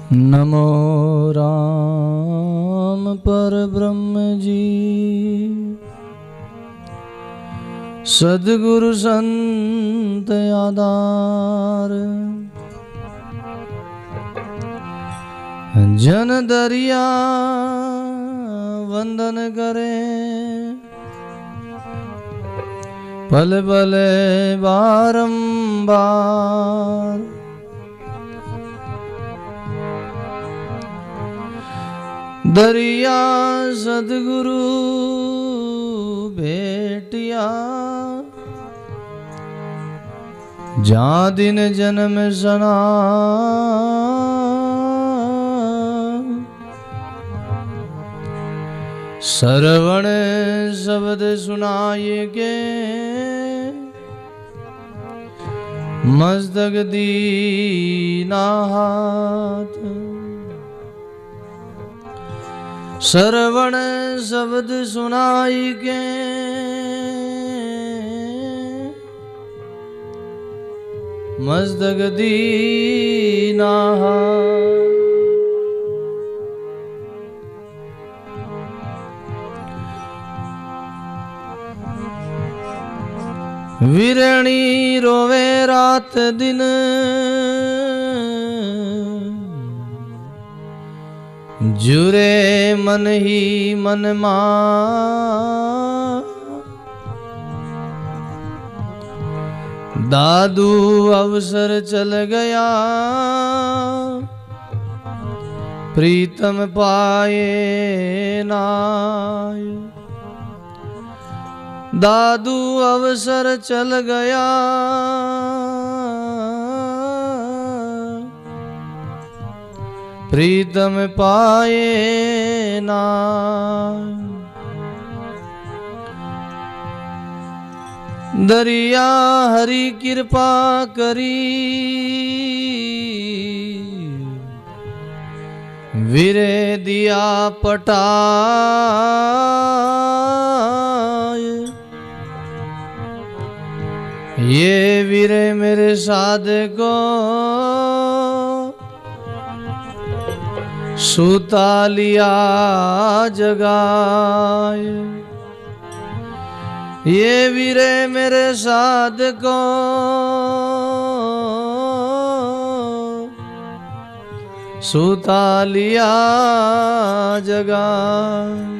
नमो राम पर ब्रह्म जी, सद्गुरु संत आधार, जन दरिया वंदन करें, पल पल बारंबार। दरिया सद्गुरु भेटिया, जा दिन जन्म सना, सरवण शब्द सुनाए के, मस्तक दीना हाथ। सरवण शब्द सुनाई के, मस्तक दीना हाथ। वीरणी रोवे रात दिन, जुरे मन ही मन मां। दादू अवसर चल गया, प्रीतम पाए नाय। दादू अवसर चल गया, प्रीतम पाए ना। दरिया हरि कृपा करी, वीरे दिया पटाए। ये वीरे मेरे साधको, सूता लिया जगाए। ये वीरे मेरे साधको, सूता लिया जगाए।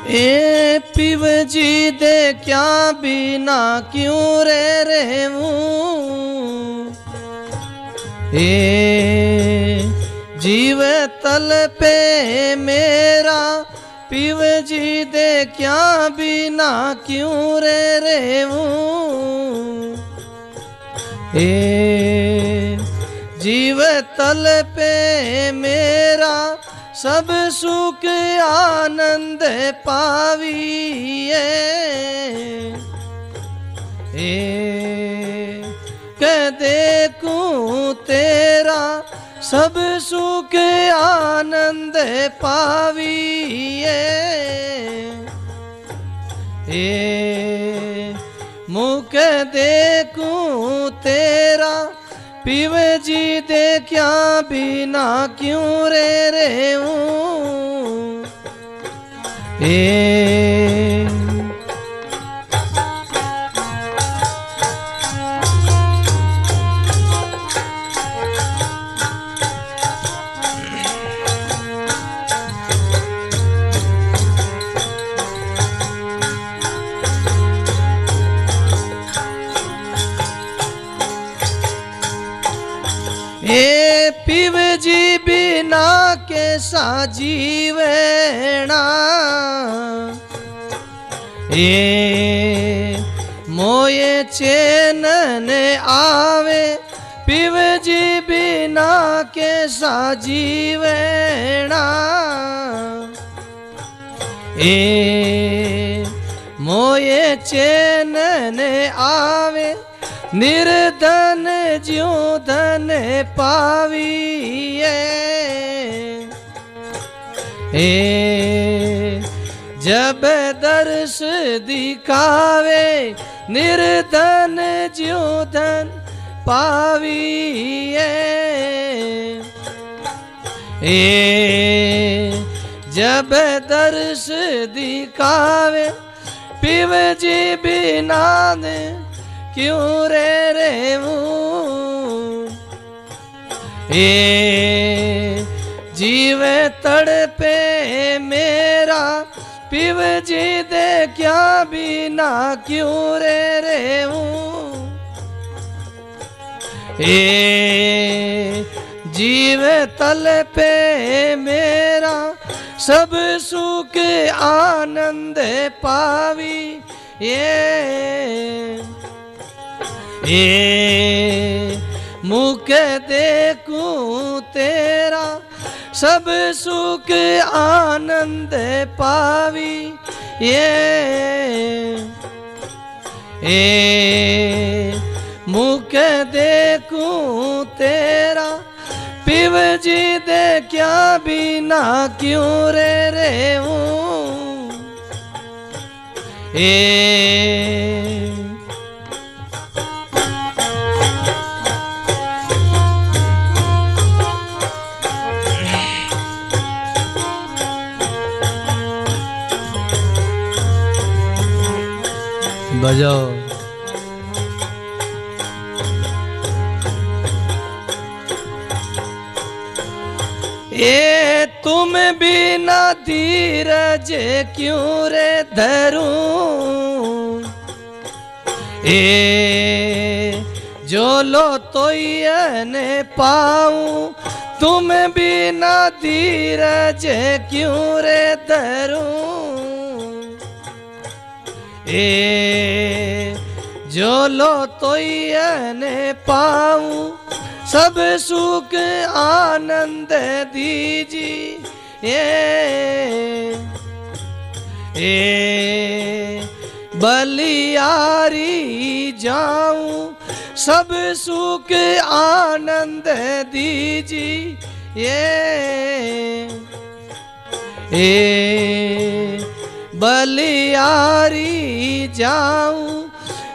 ए पिव जी दे क्या बिना क्यों रे रहूं। ए जीव तल पे मेरा पिव जी दे क्या बिना क्यों रे रहूं। ए जीव तल पे मेरा सब सुख आनंद पाविए। ए कह देखूं ते सब सुख आनंद पाविए। मुख देखूं तेरा पिव जी देखा बिना क्यों रे रहूं। पिव जी बिना कैसा जीवना। मोये चैन ने आवे पिव जी बिना कैसा जीवना। मोये चैन ने आवे निर्धन ज्यों धन पाविए। जब दर्श दिखावे निर्धन ज्यों धन पाविए। जब दर्श दिखावे पिव जी बिना ने क्यों रे रहूं। जीव तड़पे मेरा पिव जी दे क्या बिना क्यों रे रहूं। जीव तल पे मेरा सब सुख आनंद पावी। मुख देखूं तेरा सब सुख आनंद पावी। मुख देखूं तेरा पिव जी दे क्या बिना क्यों रे रहूं। बजाओ। तुम बिना धीरज क्यों रे धरूं। जो लो तो ने पाऊं तुम बिना धीरज क्यों रे धरूं। जो लो तो ने पाऊं सब सुख आनंद दीजिए। बलियारी जाऊं सब सुख आनंद दीजिए। बलियारी जाऊं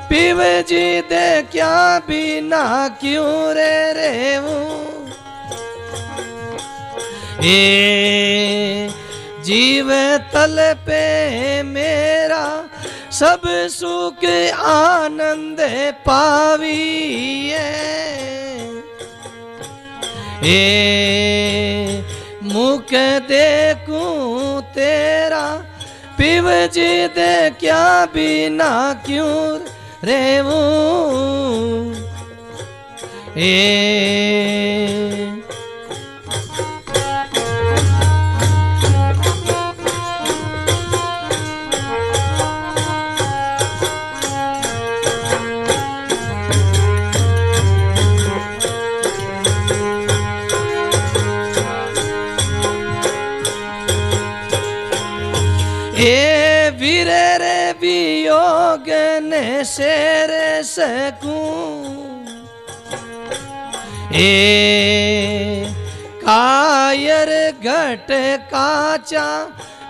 पिव जी दे क्या बिना क्यों रे रहूं। जीव तल पे मेरा सब सुख आनंद पाविए। मुख देखूं तेरा पिव जी दे क्या बिना क्यों रहूं। वीरे रे वियोग ने शेर सकूं। कायर घट काचा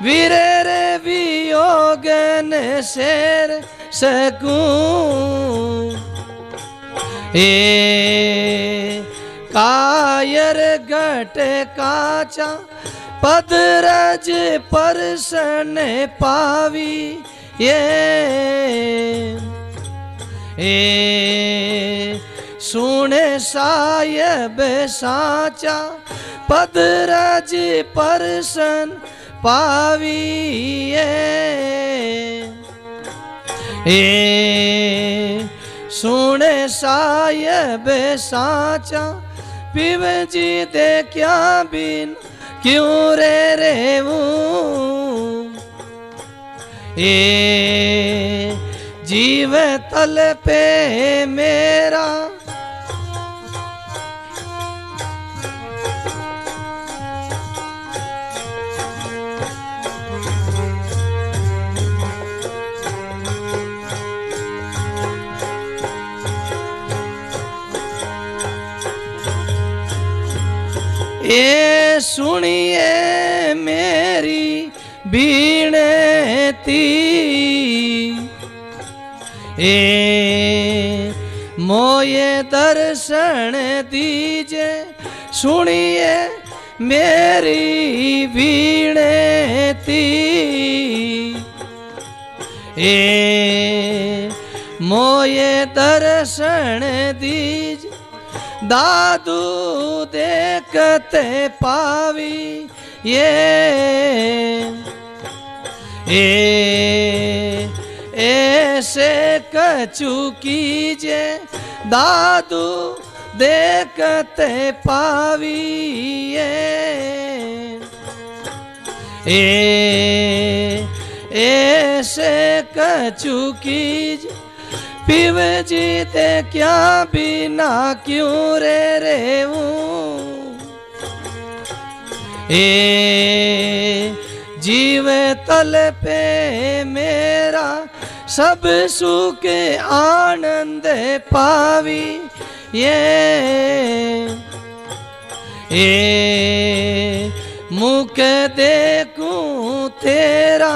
वीरेर वियोगन शेर सकूं। कायर घट काचा पदरज परसन पावी सुने सायब साचा पदरज परसन पावी सुने सायब साचा पिव जी दे क्या बिन क्यों रे रेवूं। जीव तल पे मेरा ये सुनिए मेरी बीणती मोये दर्शन दीजे सुनिए मेरी बीणती मोये दर्शन दीजे दादू देखते पावी ऐसे कछु कीजे दादू देखते पावी ऐसे कछु कीजे पिव जीते क्या बिना क्यों रे रेवूं। जीव तल पे मेरा सब सुख आनंद पावी मुख देखूं तेरा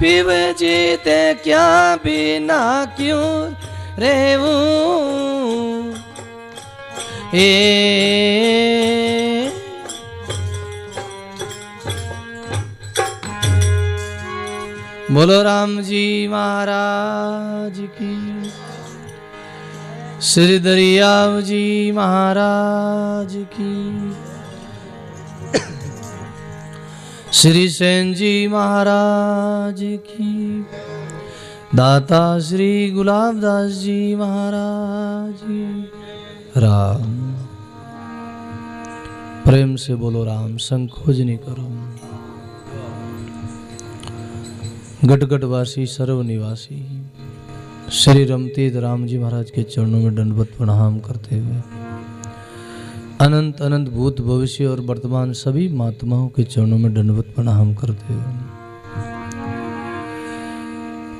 पिव जीते क्या बिना क्यों रेवूं। बोलो राम जी महाराज की, श्री दरियाव जी महाराज की, श्री सेन जी महाराज की, दाता श्री गुलाबदास जी महाराज की। राम प्रेम से बोलो राम, संकोच नहीं करो। गटगटवासी सर्वनिवासी श्री रमतीर्थ राम जी महाराज के चरणों में दंडवत प्रणाम करते हुए अनंत अनंत भूत भविष्य और वर्तमान सभी महात्माओं के चरणों में दंडवत प्रणाम करते हुए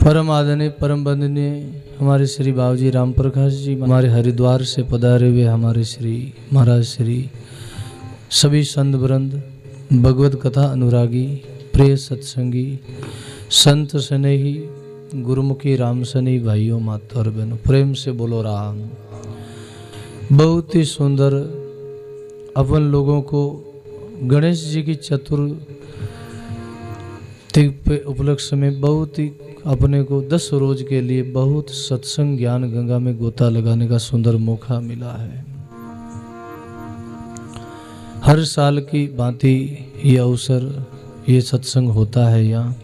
परम आदरणीय परम वंदनीय हमारे श्री बाबूजी राम प्रकाश जी हमारे हरिद्वार से पधारे हुए हमारे श्री महाराज श्री सभी संत वृंद भगवत कथा अनुरागी प्रिय सत्संगी संत स्नेही गुरुमुखी राम सनी भाइयों माता और बहनों, प्रेम से बोलो राम। बहुत ही सुंदर अपन लोगों को गणेश जी की चतुर्थी पे उपलक्ष्य में बहुत ही अपने को 10 रोज के लिए बहुत सत्संग ज्ञान गंगा में गोता लगाने का सुंदर मौका मिला है। हर साल की भांति ये अवसर ये सत्संग होता है। यहाँ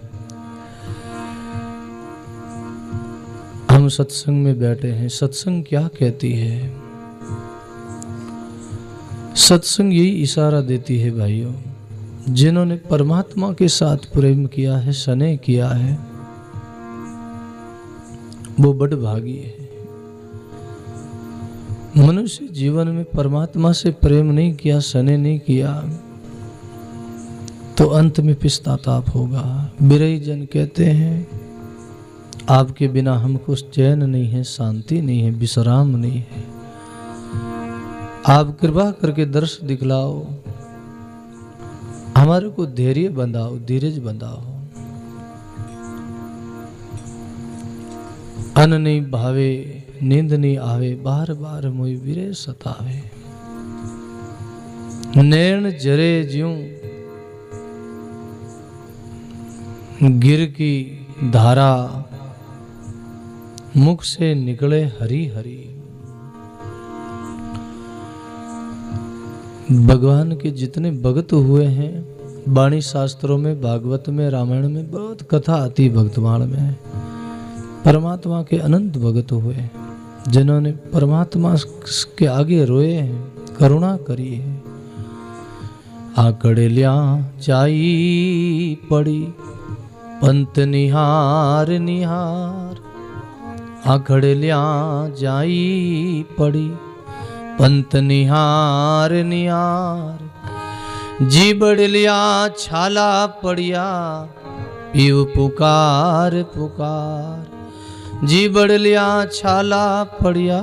हम सत्संग में बैठे हैं। सत्संग क्या कहती है? सत्संग यही इशारा देती है भाइयों, जिन्होंने परमात्मा के साथ प्रेम किया है, स्नेह किया है, वो बड़ भागी है। मनुष्य जीवन में परमात्मा से प्रेम नहीं किया, स्नेह नहीं किया, तो अंत में पछताताप होगा। बिरही जन कहते हैं, आपके बिना हमको चैन नहीं है, शांति नहीं है, विश्राम नहीं है। आप कृपा करके दर्श दिखलाओ, हमारे को धैर्य बंधाओ, धीरज बंधाओ। अन्न नहीं भावे, नींद नहीं आवे, बार बार मोई विरह सतावे। नैन जरे ज्यूं गिर की धारा, मुख से निकले हरी हरी। भगवान के जितने भगत हुए हैं, वाणी शास्त्रों में, भागवत में, रामायण में बहुत कथा आती, भक्तमाल में परमात्मा के अनंत भगत हुए, जिन्होंने परमात्मा के आगे रोए हैं, करुणा करी है। आकड़ेलिया चाई पड़ी पंत निहार निहार, आकड़ेलिया जाई पड़ी पंत निहार निहार। जी बड़लिया छाला पड़िया पीव पुकार पुकार। जी बड़लिया छाला पड़िया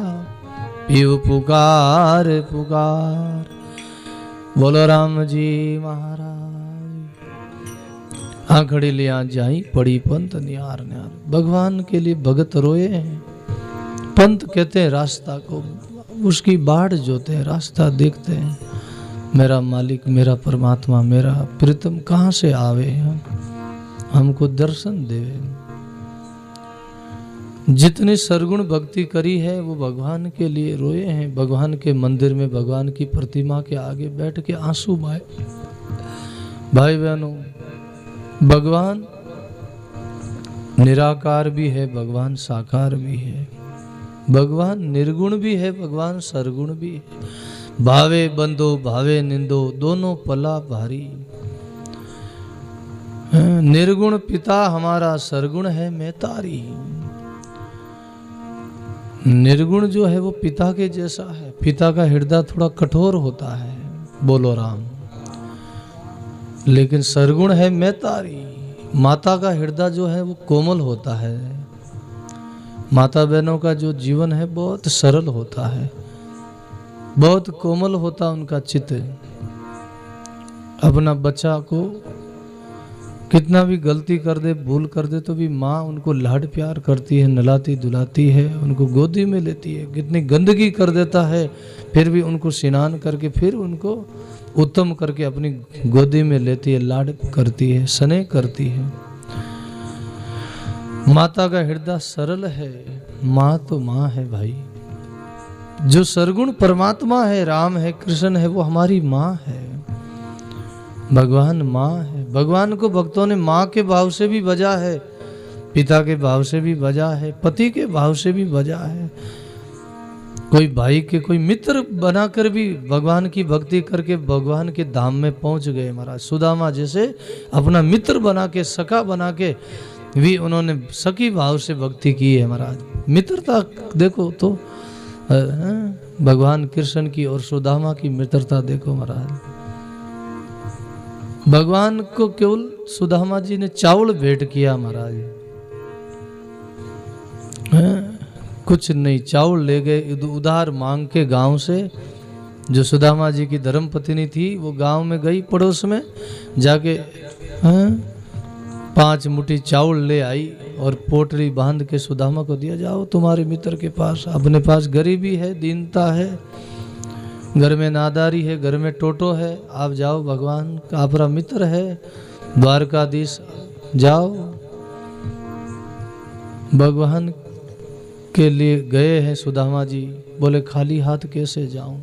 पीव पुकार पुकार। बोलो राम जी महाराज। आंखड़ी लिया जाई पड़ी पंत निहार निहार। भगवान के लिए भगत रोए हैं। पंत कहते हैं रास्ता को, उसकी बाढ़ जोते हैं, रास्ता देखते हैं। मेरा मालिक, मेरा परमात्मा, मेरा प्रीतम कहाँ से आवे, हमको दर्शन देवे। जितनी सरगुण भक्ति करी है वो भगवान के लिए रोए हैं। भगवान के मंदिर में, भगवान की प्रतिमा के आगे बैठ के आंसू बहाए। भाई बहनों, भगवान निराकार भी है, भगवान साकार भी है, भगवान निर्गुण भी है, भगवान सरगुण भी है। भावे बंदो भावे निंदो, दोनों पला भारी। निर्गुण पिता हमारा, सरगुण है मैं तारी। निर्गुण जो है वो पिता के जैसा है। पिता का हृदय थोड़ा कठोर होता है, बोलो राम। लेकिन सरगुण है मैं तारी। माता का हृदय जो है वो कोमल होता है। माता बहनों का जो जीवन है बहुत सरल होता है, बहुत कोमल होता उनका चित्त। अपना बच्चा को कितना भी गलती कर दे, भूल कर दे, तो भी माँ उनको लाड प्यार करती है, नलाती दुलाती है, उनको गोदी में लेती है। कितनी गंदगी कर देता है फिर भी उनको स्नान करके फिर उनको उत्तम करके अपनी गोदी में लेती है, लाड करती है, स्नेह करती है। माता का हृदय सरल है। माँ तो माँ है भाई। जो सरगुण परमात्मा है, राम है, कृष्ण है, वो हमारी माँ है। भगवान माँ है। भगवान को भक्तों ने माँ के भाव से भी भजा है, पिता के भाव से भी भजा है, पति के भाव से भी भजा है। कोई भाई के, कोई मित्र बनाकर भी भगवान की भक्ति करके भगवान के धाम में पहुंच गए महाराज। सुदामा जैसे अपना मित्र बना के, सखा बना के भी उन्होंने सखी भाव से भक्ति की है महाराज। मित्रता देखो तो भगवान कृष्ण की और सुदामा की मित्रता देखो महाराज। भगवान को केवल सुदामा जी ने चावल भेंट किया महाराज, कुछ नहीं, चावल ले गए उधार मांग के गांव से। जो सुदामा जी की धर्मपत्नी थी वो गांव में गई, पड़ोस में जाके 5 मुट्ठी चावल ले आई और पोटली बांध के सुदामा को दिया। जाओ तुम्हारे मित्र के पास, अपने पास गरीबी है, दीनता है, घर में नादारी है, घर में टोटो है, आप जाओ, भगवान का आपका मित्र है, द्वारकाधीश, जाओ। भगवान के लिए गए हैं सुदामा जी। बोले खाली हाथ कैसे जाऊं?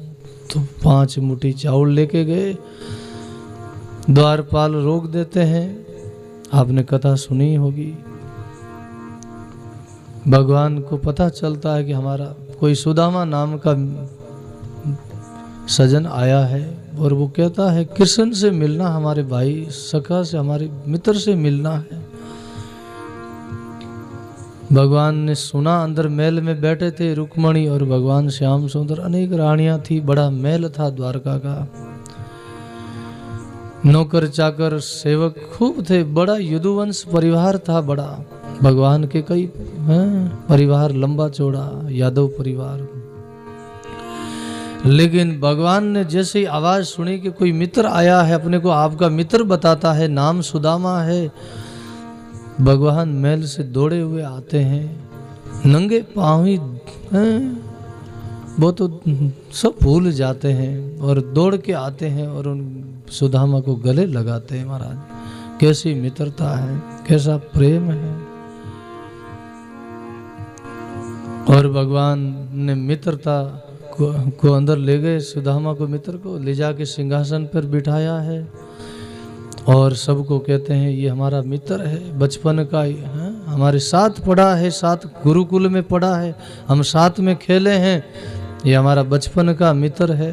तो 5 मुट्ठी चावल लेके गए। द्वारपाल रोक देते हैं, आपने कथा सुनी होगी। भगवान को पता चलता है कि हमारा कोई सुदामा नाम का सजन आया है और वो कहता है कृष्ण से मिलना, हमारे भाई सखा से, हमारे मित्र से मिलना है। भगवान ने सुना, अंदर महल में बैठे थे रुक्मणी और भगवान श्याम सुंदर, अनेक रानियां थी, बड़ा महल था द्वारका का, नौकर चाकर सेवक खूब थे, बड़ा यदुवंश परिवार था बड़ा। भगवान के कई परिवार, लंबा चौड़ा यादव परिवार। लेकिन भगवान ने जैसे ही आवाज सुनी कि कोई मित्र आया है, अपने को आपका मित्र बताता है, नाम सुदामा है, भगवान महल से दौड़े हुए आते हैं, नंगे पांव ही हैं, वो तो सब भूल जाते हैं और दौड़ के आते हैं और उन सुदामा को गले लगाते हैं। महाराज कैसी मित्रता है, कैसा प्रेम है। और भगवान ने मित्रता को अंदर ले गए, सुदामा को, मित्र को ले जाके सिंहासन पर बिठाया है और सबको कहते हैं ये हमारा मित्र है, बचपन का है, हमारे साथ पढ़ा है, साथ गुरुकुल में पढ़ा है, हम साथ में खेले हैं, ये हमारा बचपन का मित्र है।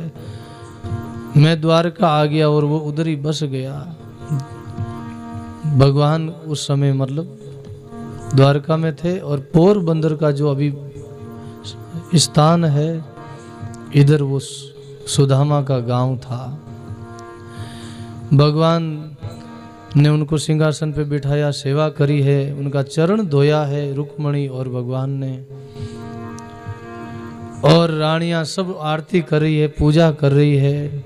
मैं द्वारका आ गया और वो उधर ही बस गया। भगवान उस समय मतलब द्वारका में थे और पोरबंदर का जो अभी स्थान है, इधर वो सुदामा का गांव था। भगवान ने उनको सिंहासन पे बिठाया, सेवा करी है, उनका चरण धोया है रुक्मणी और भगवान ने, और रानियां सब आरती कर रही है, पूजा कर रही है।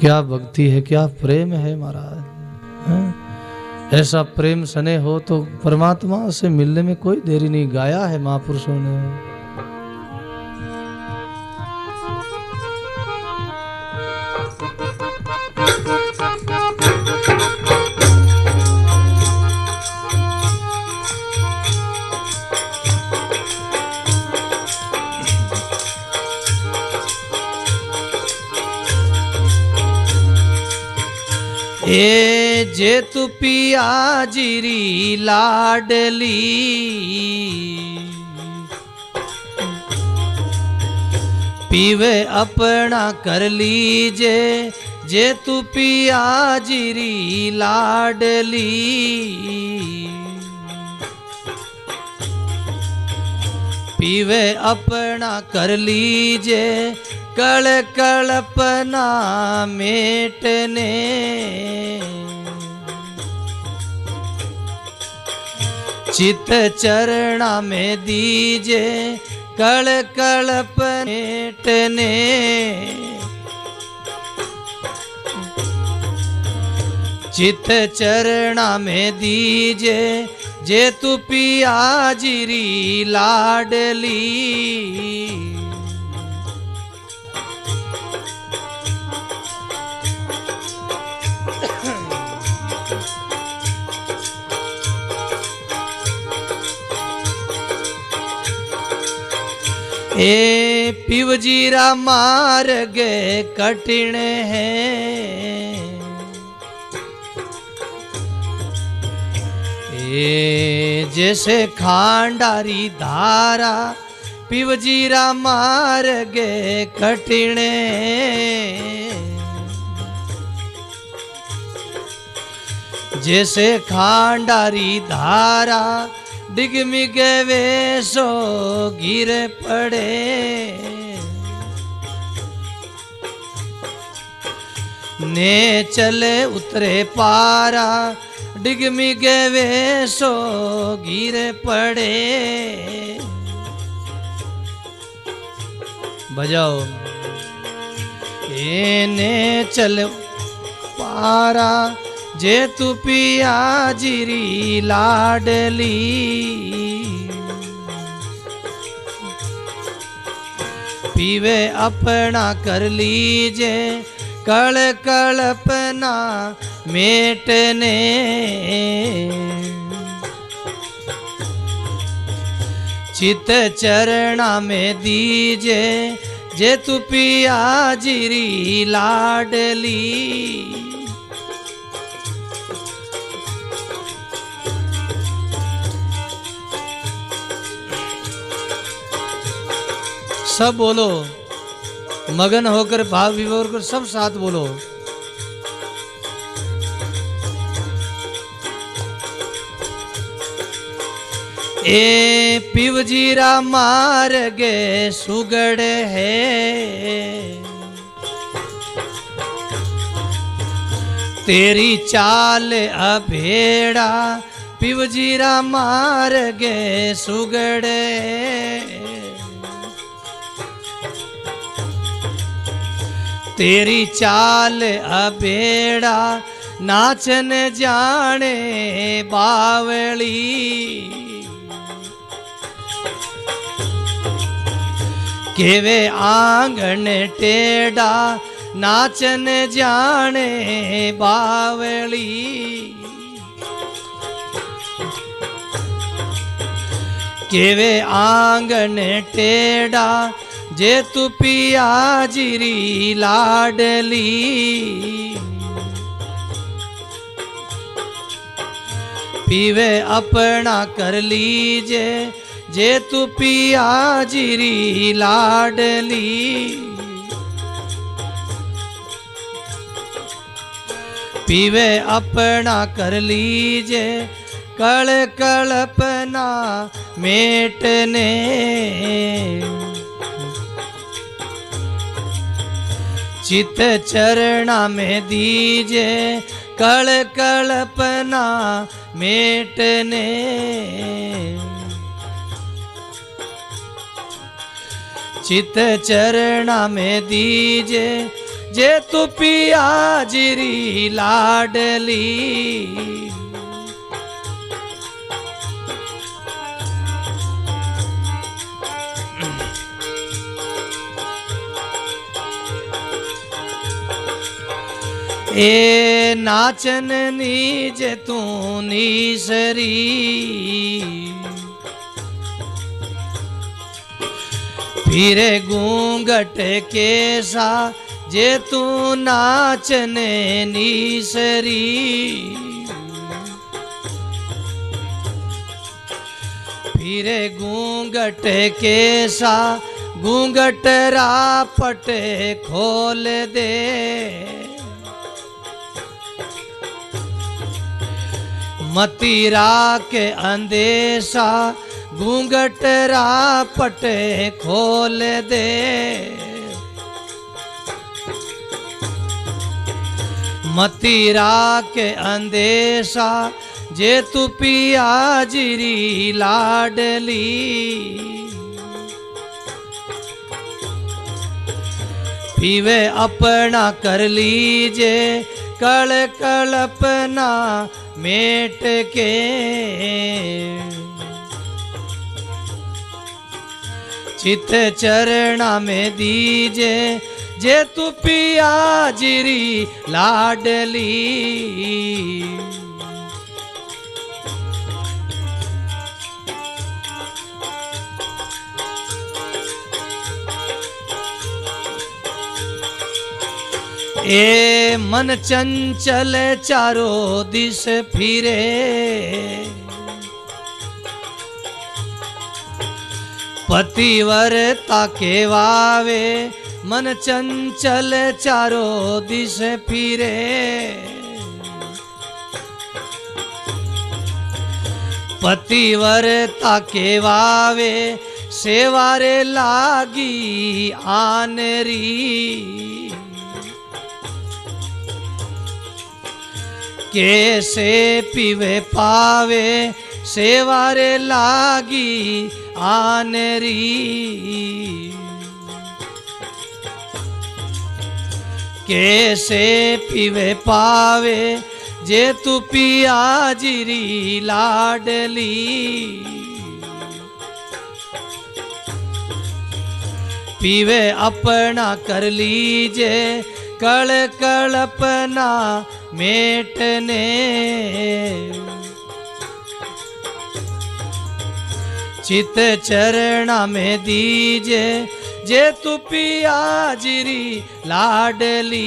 क्या भक्ति है, क्या प्रेम है महाराज। ऐसा प्रेम स्नेह हो तो परमात्मा से मिलने में कोई देरी नहीं। गाया है महापुरुषों ने। ए जे तू पिया जिरी लाडली, पीवे अपना कर लीजे, जे तू पिया जिरी लाडली, पीवे अपना कर लीजे, कल कल्पना मेटने, चित चरणा में दीजे, कल कल्पना मेटने, चित चरणा में दीजे, जे तू पिया जिरी लाडली। ए पिवजीरा मार्ग कठिन है, ए जैसे खांडारी धारा, पिवजीरा मार्ग कठिन है, जैसे खांडारी धारा, डिगमिग वेसो गिर पड़े, ने चले उतरे पारा, डिगमिग वेसो गिर पड़े। बजाओ। ने चले पारा, जे तू पिया जिरी लाडली, पीवे अपना कर लीजे, कल कल्पना मेटने, चित चरणा में दीजे, जे तू पिया जिरी लाडली। सब बोलो, मगन होकर भाव विभोर कर सब साथ बोलो। ए पिवजीरा मार्गे सुगड़ है, तेरी चाल अभेड़ा, पिवजीरा मार्गे सुगड़ है। तेरी चाल अबेड़ा नाचन जाने बावली। केवे आंगन टेढ़ा नाचन जाने बावली। केवे आंगन टेढ़ा जे तू पिया जिरी लाडली। पीवे अपना कर लीजे जे तू पिया जिरी लाडली। पीवे अपना कर लीजे कल कल्पना मेटने। चित चरणा में दीजे कल कल्पना मेटने। चित चरणा में दीजे जे तू पिया जिरी लाडली। ए नाचन नीज तू नीसरी। फिरे घूंघट केसा जे तू नाचने नीसरी। फिरे घूंघट केसा घूंघट रापट खोल दे। मतीरा के अंदेशा घूंघट रापट खोल दे। मतीरा के अंदेशा जे तू पिया जिरी लाडली। पीवे अपना कर लीजे कल कल्पना मेट के। चित चरणा में दीजे जे तू पिया जिरी लाडली। ए मन चंचल चारो दिस फिरे। पतिव्रता के वावे मन चंचल चारो दिस फिरे। पतिव्रता के वावे सेवारे लागी आनरी। कैसे पीवे पावे सेवारे लागी आनरी। कैसे पीवे पावे जे तू पिया जिरी लाडली। पीवे अपना कर लीजे कल कल्पना मेटने। चित चरणा में दीजे जे तू पिया जिरी लाडली।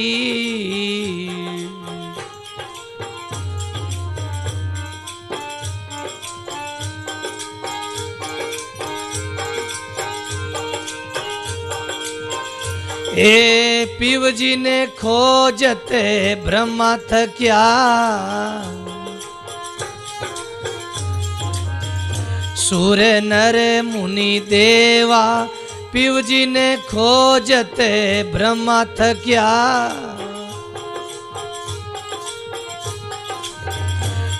ए पीव जी ने खोजते ब्रह्मा थक्या। सूर्य नर मुनि देवा पीव जी ने खोजते ब्रह्मा थक्या।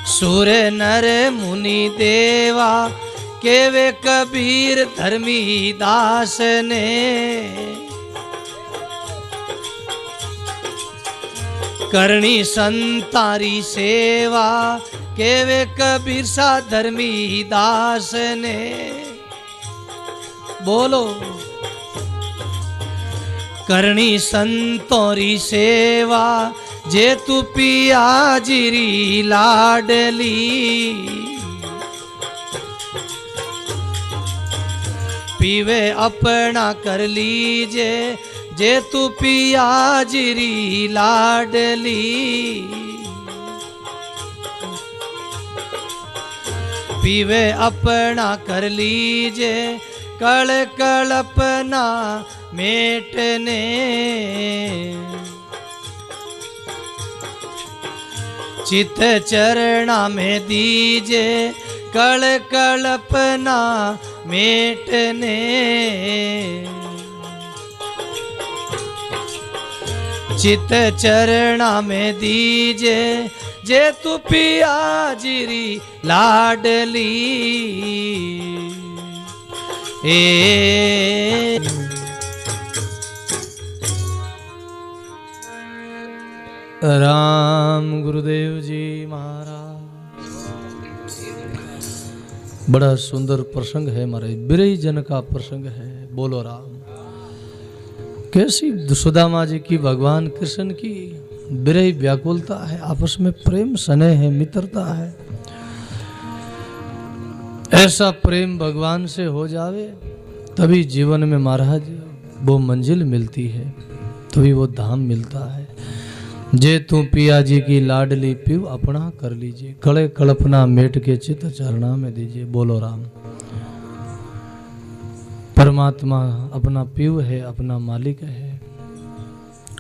सूर्य नर मुनि देवा केवे कबीर धर्मी दास ने। करनी संतारी सेवा केवे कबीर सा धर्मी दास ने। बोलो करनी संतोरी सेवा जे तू पिया जीरी लाडली। पीवे अपना कर लीजे जे तू पिया जीरी लाडली। पीवे अपना कर लीजे कल कल्पना मेटने। चित चरणा में दीजे कल कल्पना मेटने। चित चरणा में दीजे जे तू पिया जीरी लाडली। राम गुरुदेव जी महाराज। बड़ा सुंदर प्रसंग है महाराज, बिरही जन का प्रसंग है। बोलो राम। कैसी सुदामा जी की भगवान कृष्ण की बिरही व्याकुलता है, आपस में प्रेम स्नेह है, मित्रता है। ऐसा प्रेम भगवान से हो जावे तभी जीवन में महाराज वो मंजिल मिलती है, तभी वो धाम मिलता है। जे तू पिया जी की लाडली पीव अपना कर लीजिए, कड़े कल्पना मेट के चित चरणा में दीजिए। बोलो राम। परमात्मा अपना पीव है, अपना मालिक है।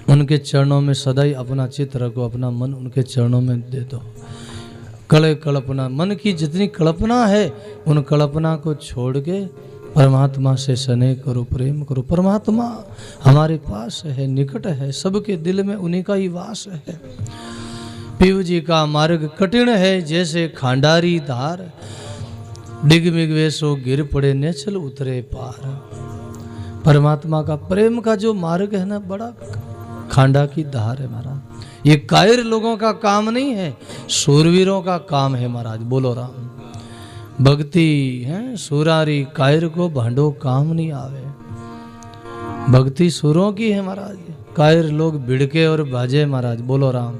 उनके चरणों में सदा ही अपना चित रखो, अपना मन उनके चरणों में दे दो। कड़े कल्पना, मन की जितनी कल्पना है उन कल्पना को छोड़ के परमात्मा से स्नेह करो, प्रेम करो। परमात्मा हमारे पास है, निकट है, सबके दिल में उन्हीं का ही वास है। पीव जी का मार्ग कठिन है जैसे खांडारी धार, डिग मिग वेसो गिर पड़े नेचल उतरे पार। परमात्मा का प्रेम का जो मार्ग है ना, बड़ा खांडा की धार है महाराज। ये कायर लोगों का काम नहीं है, सूरवीरों का काम है महाराज। बोलो राम। भक्ति है सुरारी, कायर को भांडो काम नहीं आवे। भक्ति सुरों की है महाराज, कायर लोग भिड़के और बाजे महाराज। बोलो राम।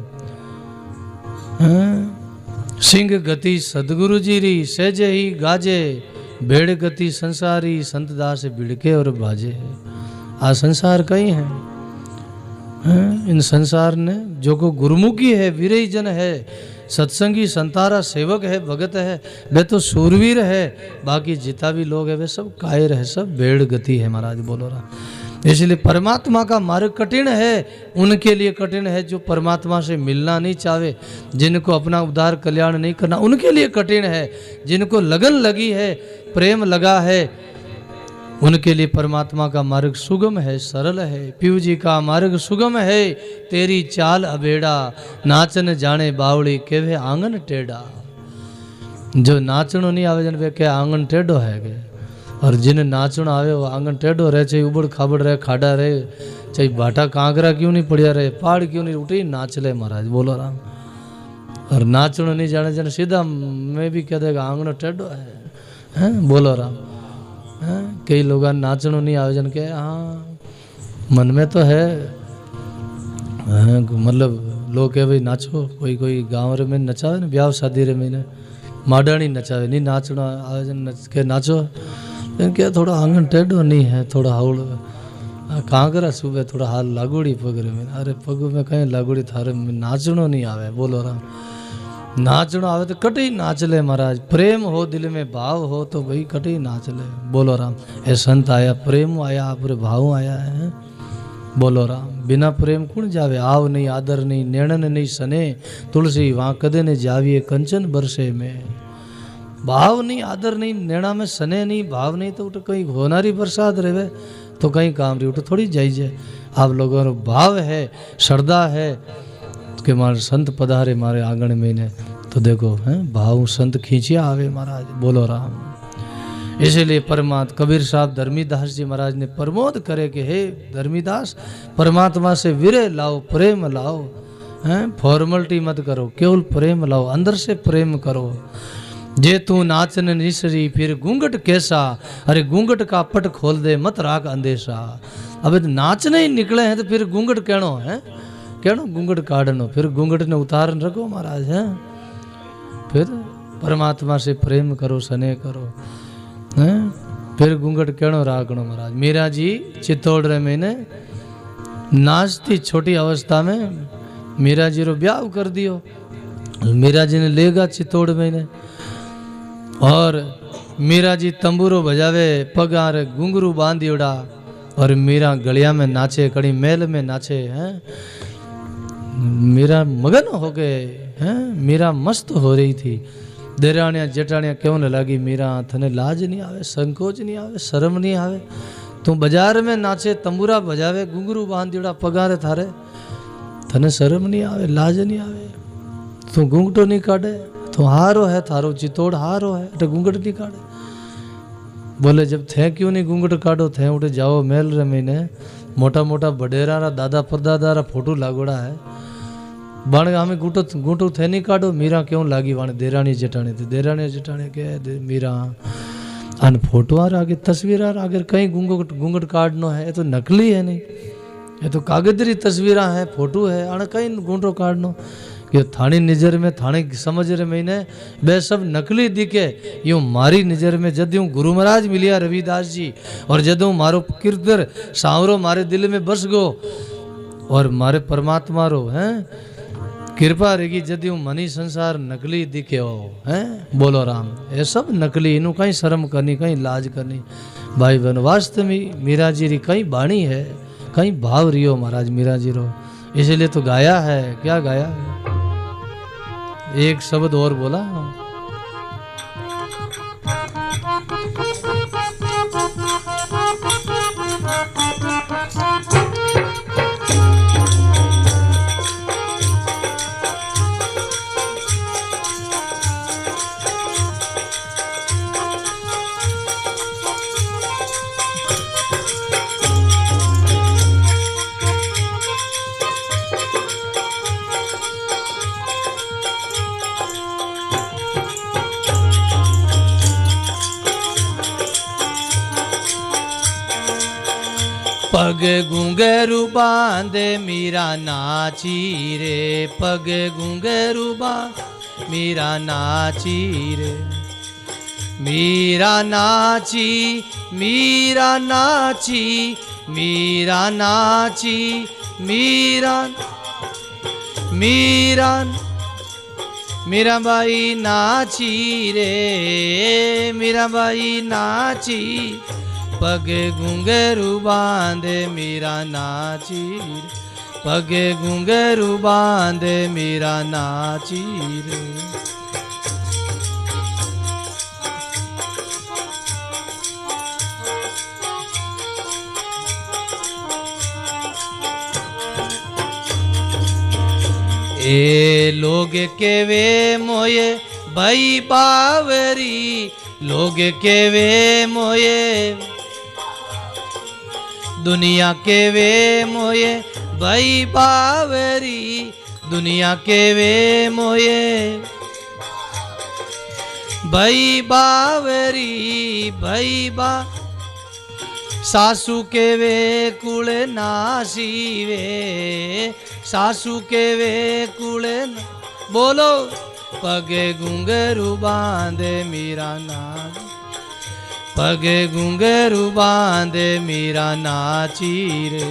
सिंह गति सदगुरु जी री सहजे ही गाजे, भेड़ गति संसारी संत दास भिड़के और बाजे। आ संसार कई है, इन संसार ने जो को गुरुमुखी है, विरही जन है, सत्संगी संतारा सेवक है, भगत है, वे तो सूरवीर है। बाकी जितना भी लोग है वे सब कायर है, सब भेड़ गति है महाराज। बोलो राम। इसलिए परमात्मा का मार्ग कठिन है, उनके लिए कठिन है जो परमात्मा से मिलना नहीं चाहे, जिनको अपना उद्धार कल्याण नहीं करना उनके लिए कठिन है। जिनको लगन लगी है, प्रेम लगा है, उनके लिए परमात्मा का मार्ग सुगम है, सरल है। पीव जी का मार्ग सुगम है, तेरी चाल अबेड़ा, नाचन जाने बावड़ी केवे आंगन टेढ़ा। जो नाचनो नहीं आवे जन वे के आंगन टेढ़ो है के, और जिन नाचनो आवे वो आंगन टेढ़ो रहे, चाहे उबड़ खाबड़ रहे, खाड़ा रहे, चाहे भाटा कांकरा क्यों नहीं पड़िया रहे, पहाड़ क्यों नहीं उठी, नाच ले महाराज। बोलो राम। और नाचनो नहीं जाने जन सीधा मैं भी कह देगा आंगन टेढ़ो है। बोलो राम। कई लोग नाचनो नहीं आयोजन के, हाँ मन में तो है, मतलब लोग कहे भाई नाचो। कोई कोई गाँव रे में नचावे ना, ब्याह शादी रे में माडानी नचावे, नहीं नाचनो आयोजन के नाचो। क्या थोड़ा आंगन टेढ़ो नहीं है, थोड़ा हाउड़ कांकरा सुबह थोड़ा हाल लागोड़ी पगरे में। अरे पग में कहीं लागोड़ी थारे में नाचनो नहीं आवे। बोलो राम। नाचनो आवे तो कटी नाच ले महाराज। प्रेम हो दिल में, भाव हो तो भाई कटी नाच ले। बोलो राम। ए संत आया, प्रेम आया, पूरे भाव आया है। बोलो राम। बिना प्रेम कौन जावे, आव नहीं, आदर नहीं, नैणन नहीं सने, तुलसी वहाँ कदे ने जाविए कंचन बरसे में। भाव नहीं, आदर नहीं, नैणा में सने नहीं, भाव नहीं तो उठ कहीं होनारी बरसात रहे तो कहीं काम रही उठ थोड़ी जाइए। आप लोगों को भाव है, श्रद्धा है कि मारे संत पधारे मारे आंगन में ने, तो देखो हैं भाव संत खींचिया आवे महाराज। बोलो राम। इसीलिए परमात्मा कबीर साहब धर्मीदास जी महाराज ने प्रमोद करे कि हे धर्मीदास, परमात्मा से विरह लाओ, प्रेम लाओ। हैं फॉर्मलिटी मत करो, केवल प्रेम लाओ, अंदर से प्रेम करो। जे तू नाचन निसरी फिर घूंघट कैसा, अरे घूंघट का पट खोल दे मत राख अंदेशा। अब नाचने ही निकले हैं तो फिर घूंघट कहनो है, कहनो घूंघट काढ़नो, फिर घूंघट ने उतारन रखो महाराज है। फिर परमात्मा से प्रेम करो, स्नेह करो हैं, फिर घूंघट कहनो राखनो महाराज। मीरा जी चित्तौड़ रे मैंने नाचती छोटी अवस्था में मीरा जी रो ब्याह कर दियो। मीरा जी ने लेगा चित्तौड़ में ने, और मीरा जी तंबूरो बजावे, पगार घुंघरू बांधियोड़ा, और मीरा गलिया में नाचे, कड़ी महल में नाचे हैं। मीरा मगन हो गए हैं, मीरा मस्त हो रही थी। देराणिया जेठाणिया क्यों न लगी, मीरा थने लाज नहीं आवे, संकोच नहीं आवे, शर्म नहीं आवे, तू बाजार में नाचे, तंबूरा बजावे, घुंघरू बांधियोड़ा, पगारे थारे, थने शर्म नहीं आवे, लाज नहीं आवे, तू घूंघटो नहीं काढ़े, तो हारो है थारो चित्तौड़ हारो है, तो घूंघट नहीं काढ़े। बोले जब थे क्यों नहीं घूंघट काढ़ो, थे उठे जाओ महल रे महीने, मोटा मोटा बडेरा रा दादा परदादा रा फोटो लागोड़ा है, बाण हमें घूंटो थे नहीं काढ़ो। मीरा क्यों लागी वाण देराणी जेठाणी थी, देराणी जेठाणी के मीरा अन फोटो आगे तस्वीर आगे कहीं घूंघट काढ़नो है, ये तो नकली है नहीं, ये तो कागजरी तस्वीर है, फोटो है, अन कहीं घूंटो काढ़नो। कि थानी नज़र में, थाने समझ रहे महीने बे सब नकली दिखे, यूँ मारी नज़र में जद यूँ गुरु महाराज मिलिया रविदास जी, और जदों मारो कीर्तर सांवरो मारे दिल में बस गो, और मारे परमात्मा रो हैं कृपा रहेगी, जद यूँ मनी संसार नकली दिखे हो हैं। बोलो राम, ये सब नकली, इनू कहीं शर्म करनी, कहीं लाज करनी। भाई बहन वास्तव में मीरा जी री कहीं बाणी है, कहीं भाव रियो महाराज मीरा जी रो, इसलिए तो गाया है। क्या गाया है? एक शब्द और बोला, पग घुंघरू बांधे मीरा नाची रे, पग घुंघरू बांधे मीरा नाची रे, मीरा नाची, मीरा नाची, मीरा नाची, मीरा मीरा मीरा बाई नाची रे, मीरा बाई नाची, पग घुंघरू बांधे मीरा नाची रे, पग घुंघरू बांधे मीरा नाची रे। ए लोग के वे मोये भाई बावरी, लोग के वे मोये दुनिया के वे मोये भाई बावरी, दुनिया के वे मोये भाई बावरी, भाई बा सासू के वे कुल नासी वे, सासू के वे कुल बोलो, पग घुंघरू बांधे मीरा नाच, पग घुंघरू बांधे मीरा नाची रे,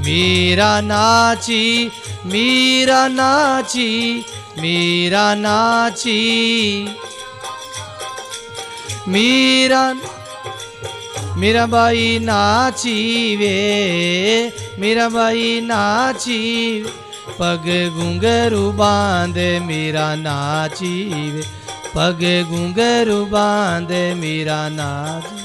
मीरा नाची, मीरा नाची, मीरा नाची, मीरा मीरा बाई नाची वे, मीरा बाई नाची, पग घुंघरू बांधे मीरा नाची वे, पग घुंघरू बांधे मीरा नाची।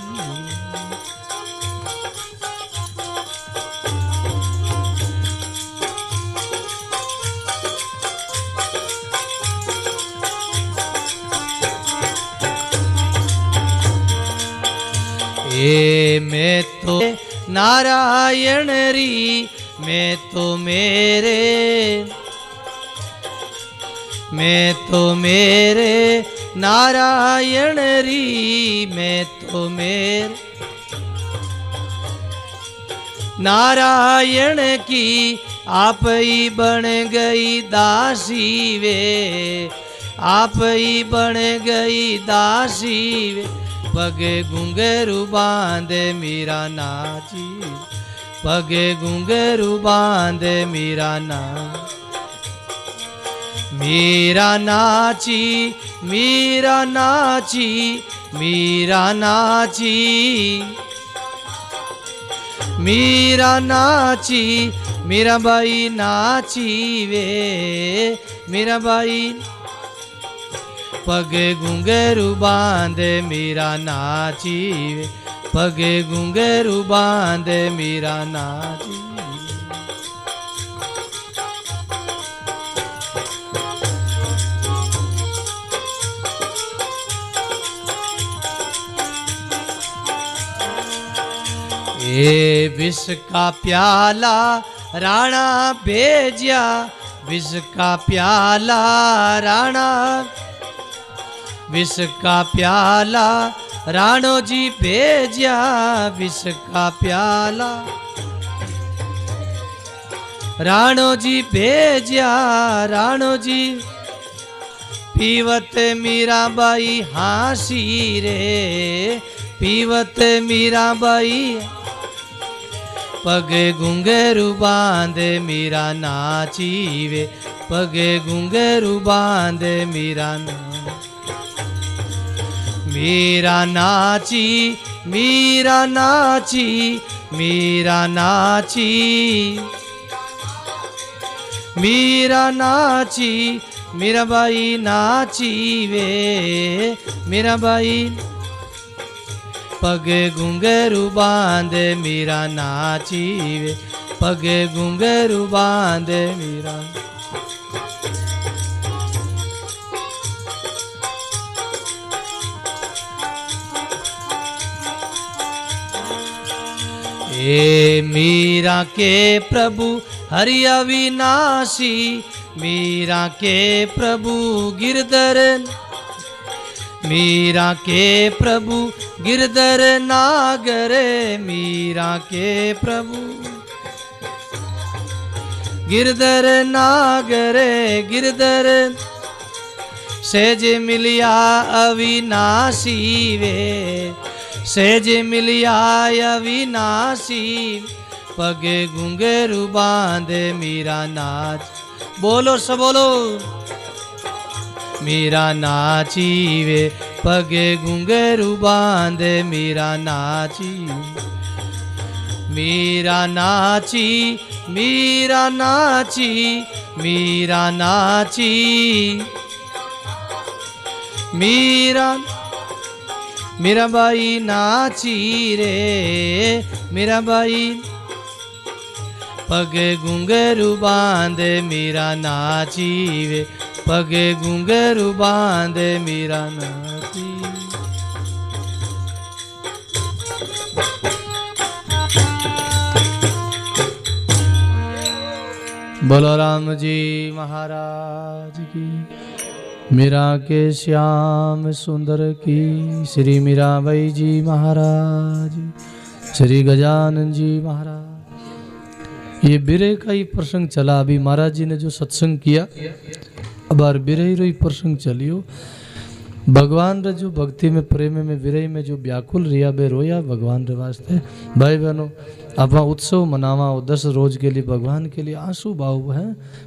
ए मैं तो नारायण री मैं तो मेरे नारायण री, मैं तो मेरे नारायण की आप ही बन गई दासी वे, आप ही बन गई दासी वे। पगे घुंघरू बांधे मीरा नाची, पगे घुंघरू बांधे मीरा नाची। मीरा नाची, मीरा नाची, मीरा नाची, मीरा नाची, मीराबाई नाची वे, मीराबाई। पगे घुंघरू बांधे मीरा नाची वे, पगे घुंघरू बांधे मीरा नाची। ये विष का प्याला राणा भेजिया, विष का प्याला राणा, विष का प्याला राणो जी भेजिया, विष का प्याला राणो जी भेजिया, राणो जी। पीवत मीराबाई हासी रे, पीवत मीराबाई। पगे घुंघरू बांधे मीरा नाची वे, पगे घुंघरू बांधे मीरा नाची। मीरा नाची, मीरा नाची, मीरा नाची, मीरा नाची, मीराबाई नाची वे, मीराबाई। पगे घुंघरू बांधे मीरा नाची वे, पगे घुंघरू बांधे मीरा। ए मीरा के प्रभु हरि अविनाशी, मीरा के प्रभु गिरधर, मीरा के प्रभु गिरधर नागर, मीरा के प्रभु गिरधर नागर, गिरधर। सेज मिलिया अविनाशी वे, सेज मिलिया अविनाशी। पगे घुंघरू बांधे मीरा नाच, बोलो सब बोलो। मीरा नाची वे, पगे घुंघरू बांधे मीरा नाची। मीरा नाची, मीरा नाची, मीरा नाची, मीरा। मीराबाई नाची रे, मीराबाई। पगे घुंघरू बांधे मीरा नाची वे, पगे घुंघरू बांधे मीरा नाची। बोलो राम जी महाराज की, मीरा के श्याम सुंदर की, श्री मीराबाई जी महाराज, श्री गजानन जी महाराज। ये बिरह का ही प्रसंग चला। अभी महाराज जी ने जो सत्संग किया, अब बार बिरही रो प्रसंग चलियो। भगवान रे जो भक्ति में प्रेम में विरही में जो व्याकुल रिया बे रोया भगवान रे वास्ते। भाई बहनों, आप उत्सव मनावा 10 रोज के लिए भगवान के लिए आंसू भाव है।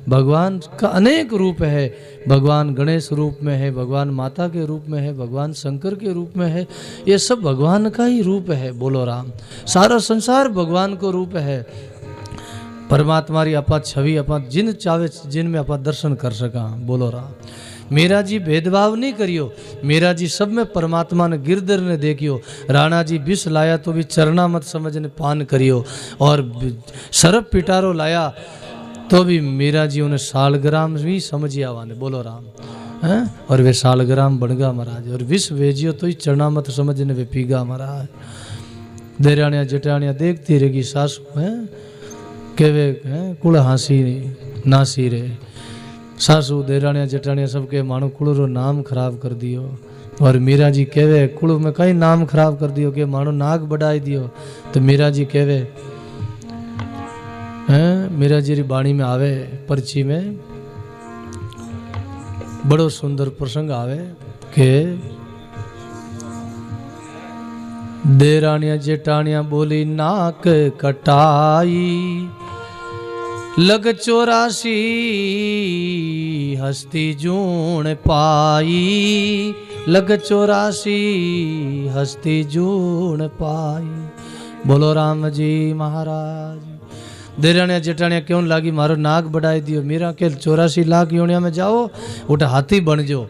भगवान का अनेक रूप है। भगवान गणेश रूप में है, भगवान माता के रूप में है, भगवान शंकर के रूप में है। ये सब भगवान का ही रूप है। बोलो राम। सारा संसार भगवान को रूप है। परमात्मा री अपा छवि अपा जिन चावे जिन में अपा दर्शन कर सका। बोलो राम। मीरा जी भेदभाव नहीं करियो। मीरा जी सब में परमात्मा ने गिरधर ने देखियो। राणा जी विष लाया तो भी चरना मत समझने पान करियो। और सरप पिटारो लाया तो भी मीरा जी उन्हें सालग्राम भी समझिया वाने। बोलो राम हैं। और वे सालग्राम बनगा महाराज। और विष भेजियो तो ही चरना मत समझने वे पीगा महाराज। देरानिया जटानिया देखती रहेगी सासू हैं केवे कुल हासी नासी रे सासू देराणिया जटाणिया सबके मानो कुल रो नाम खराब कर दियो। और मीरा जी कहवे कुल में कई नाम खराब कर दियो के मानो नाक बढ़ाई दियो। तो मीरा जी कहवे मीरा जी री बाणी में आवे पर्ची में बड़ो सुंदर प्रसंग आवे के देराणिया जेठाणिया बोली नाक कटाई लग 84 हस्ती जूण पाई लग 84 हस्ती जूण पाई। बोलो राम जी महाराज। देराणिया जेठाणिया क्यों लागी मारो नाक बढ़ाई दियो। मीरा के 84 लाख योनिया में जाओ उठे हाथी बन जो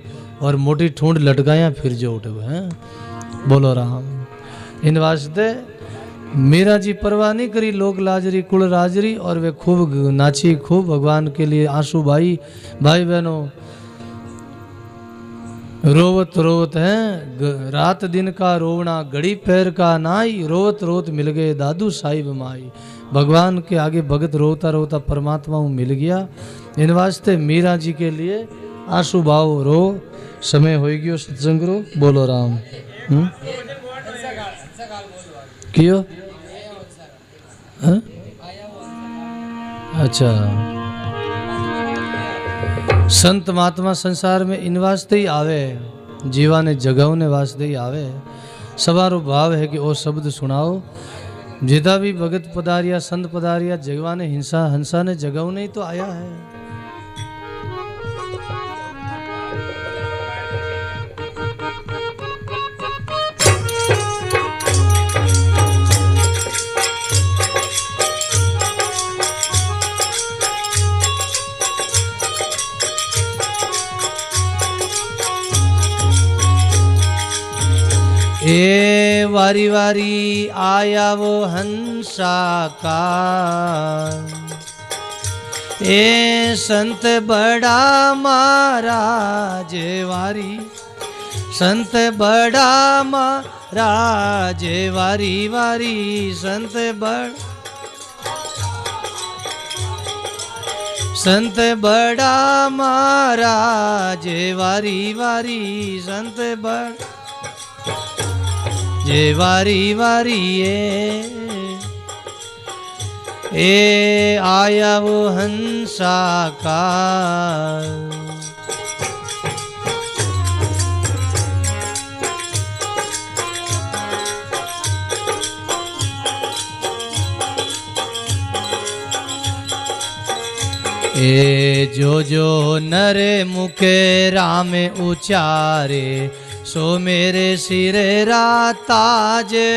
और मोटी ठूंड लटकाया फिर जो उठे हैं। बोलो राम। इन वास्ते मीरा जी परवाह नहीं करी लोक लाजरी कुल राजरी और वे खूब नाची खूब भगवान के लिए आंसू भाई बहनों रोवत रोवत हैं। रात दिन का रोवना घड़ी पैर का नाई रोवत रोवत मिल गए दादू साहिब माई। भगवान के आगे भगत रोता रोता परमात्मा मिल गया। इन वास्ते मीरा जी के लिए आंसू भाव रो समय हो गयो सत्संग रो। बोलो राम। क्यों अच्छा संत महात्मा संसार में इन वास्ते ही आवे जीवा ने जगावने वास्ते ही आवे। सवारो भाव है कि वो शब्द सुनाओ। जिदा भी भगत पधारिया संत पधारिया जगवा ने हिंसा हंसा ने जगावने ही तो आया है। ए वारी वारी आया वो हंसा का ए संत बड़ा महाराज वारी संत बड़ा महाराज वारी वारी संत बड़ा महाराज वारी वारी संत बड़ा जे वारी वारी ए आया वो हंसा का। ए जो नरे मुखे राम उचारे सो मेरे सिरे राताजे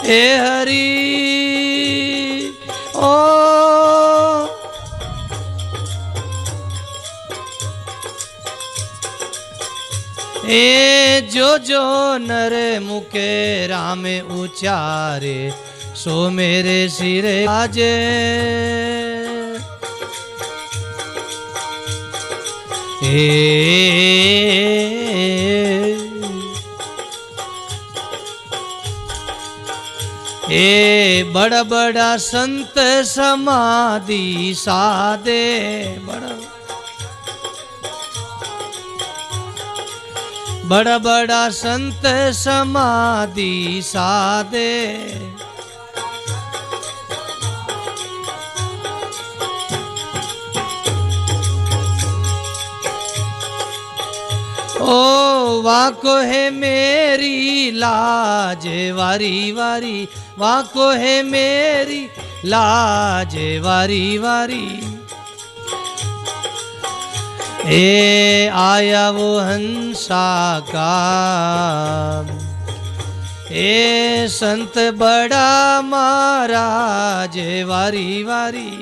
ए हरि ओ ए जो नरे मुके राम उचारे सो मेरे सिरे आजे ए बड़ा बड़ा संत समाधि साधे बड़ा बड़ा संत समाधि साधे ओ वाको है मेरी लाज वारी वारी वाको है मेरी लाज वारी वारी ए आया वो हंसा का ए संत बड़ा महाराज वारी वारी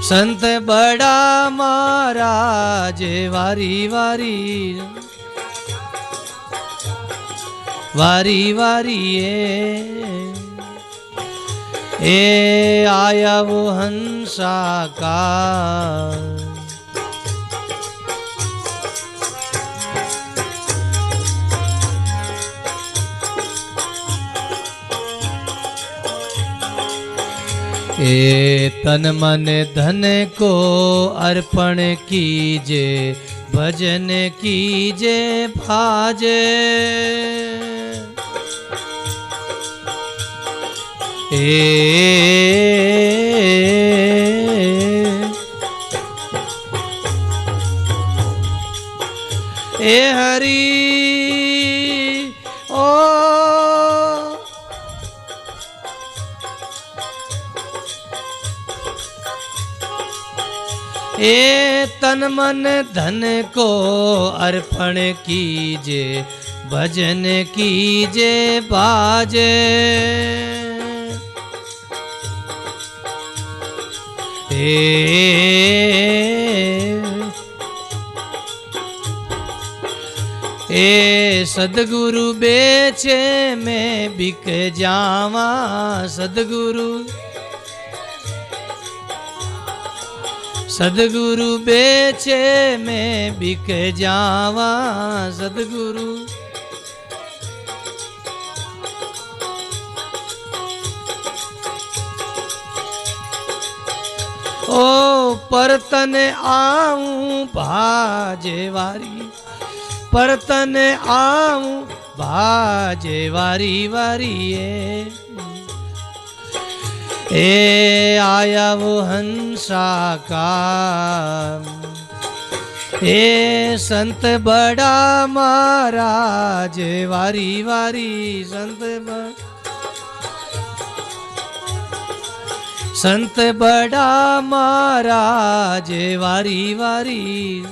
संत बड़ा महाराज वारी वारी वारी वारी ए आया वो हंसाकार। ए तन मन धन को अर्पण कीजे, भजन कीजे भाजे। ए हरि ओ ए तन मन धन को अर्पण कीजे, भजन कीजे बाजे। ए सदगुरु बेचे में बिक जावा, सदगुरु सदगुरु बेचे में बिक जावा, सदगुरु ओ परतन आऊं भाजे वारी, परतन आऊं भाजे वारी वारी। ए आया वो हंसा का, ए संत बड़ा महाराज वारी वारी। संत बड़ा महाराज वारी वारी,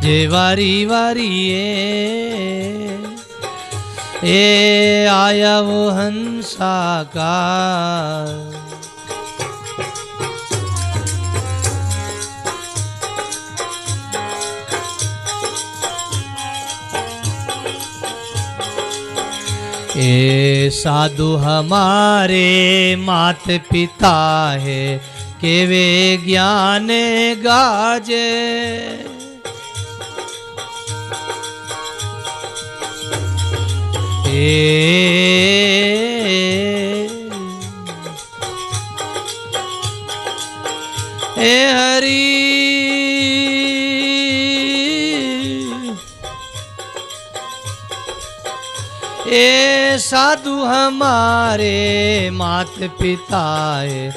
जे वारी वारी। ए आया वो हंसा का। ए साधु हमारे मात पिता है, के वे ज्ञान गाजे। ए हरि ए साधु हमारे मात पिता है,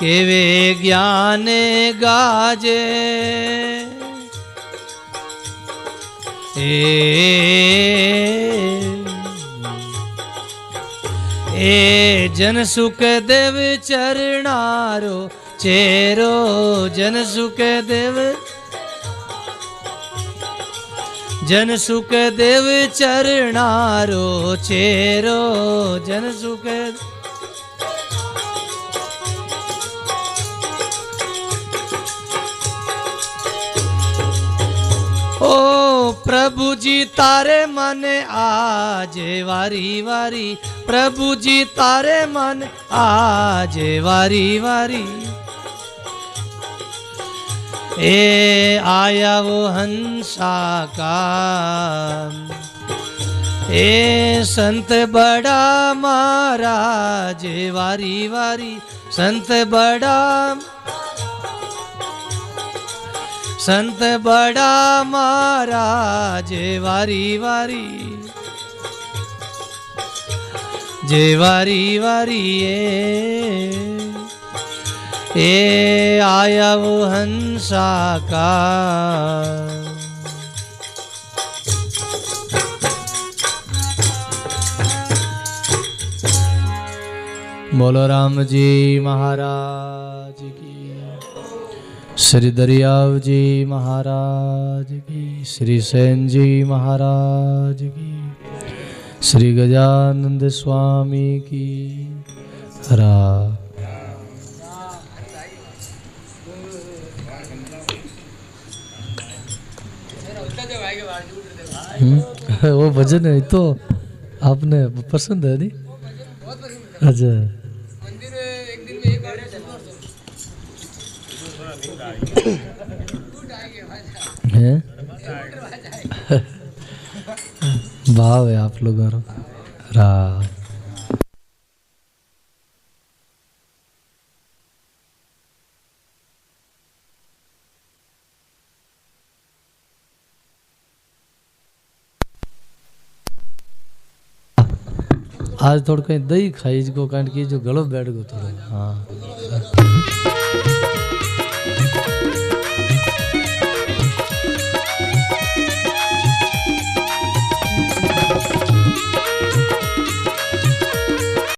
के वे ज्ञान गाजे। ए जन सुख देव चरणारो चेरो, जन सुख देव जन सुख देव चरणारो चेरो, जन सुख। ओ प्रभु जी तारे मन आजे वारी वारी, प्रभु जी तारे मन आजे वारी वारी। ए आया वो हंसा का, ए संत बड़ा महाराज वारी वारी। संत बड़ा संत बड़ा महाराज वारी वारी, जे वारी वारी। ए आया वो हंसा का। बोलो राम जी महाराज की, श्री दरियाव जी महाराज की, श्री सेन जी महाराज की, श्री गजानंद स्वामी की। हरा वो भजन है तो आपने पसंद है नहीं? अच्छा है भाव है आप लोगों का राम। आज थोड़ा कहीं दही खाई इसको काट की जो गलो बैठ गो थोड़ा हाँ।